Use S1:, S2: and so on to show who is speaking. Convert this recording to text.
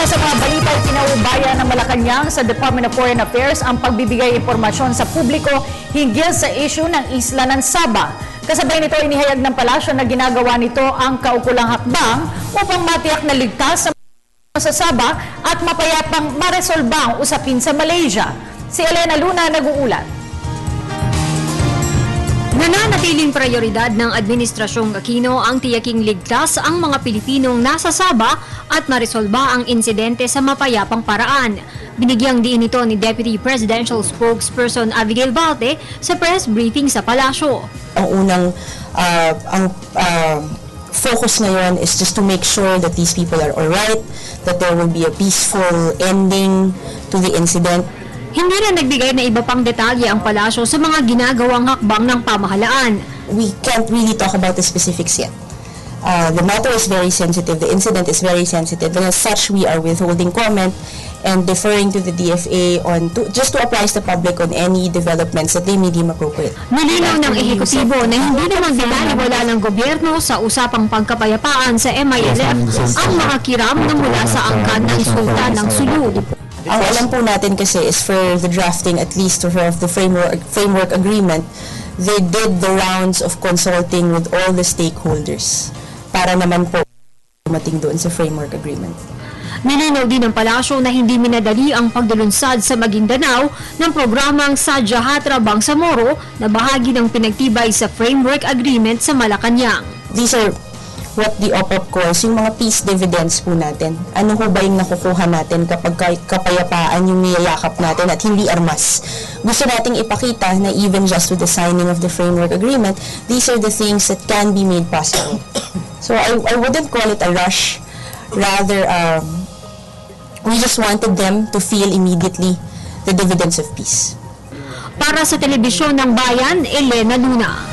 S1: Una sa mga balita ay pinaubaya ng Malacanang sa Department of Foreign Affairs ang pagbibigay impormasyon sa publiko hinggil sa issue ng isla ng Sabah. Kasabay nito inihayag ng palasyo na ginagawa nito ang kaukulang hakbang upang matiyak na ligtas sa Sabah at mapayapang maresolba ang usapin sa Malaysia. Si Elena Luna nag-uulat.
S2: Nananatiling prioridad ng Administrasyong Aquino ang tiyaking ligtas ang mga Pilipinong nasa Sabah at maresolba ang insidente sa mapayapang paraan. Binigyang diin ito ni Deputy Presidential Spokesperson Abigail Balte sa press briefing sa palasyo.
S3: Ang unang focus ngayon is just to make sure that these people are alright, that there will be a peaceful ending to the incident.
S2: Hindi na nagbigay na iba pang detalye ang palasyo sa mga ginagawang hakbang ng pamahalaan.
S3: We can't really talk about the specifics yet. The matter is very sensitive, the incident is very sensitive, and as such we are withholding comment and deferring to the DFA just to apprise the public on any developments that they may deem appropriate.
S2: Nilinaw ng ehekutibo na hindi naman binaliwala ng gobyerno sa usapang pagkapayapaan sa MILF ang mga kiram na mula sa angkan ng Sultan ng Sulu.
S3: Ang alam po natin kasi is for the drafting at least of the framework agreement, they did the rounds of consulting with all the stakeholders para naman po dumating doon sa framework agreement.
S2: Nilinaw din ng palasyo na hindi minadali ang pagdalunsad sa Maguindanao ng programang Sadya Hatra Bangsamoro na bahagi ng pinagtibay sa framework agreement sa Malacanang.
S3: These are what the OPAP calls yung mga peace dividends po natin. Ano ho ba yung nakukuha natin kapag kapayapaan yung niyayakap natin at hindi armas? Gusto nating ipakita na even just with the signing of the framework agreement, these are the things that can be made possible. So I wouldn't call it a rush. Rather, we just wanted them to feel immediately the dividends of peace.
S2: Para sa Telebisyon ng Bayan, Elena Luna.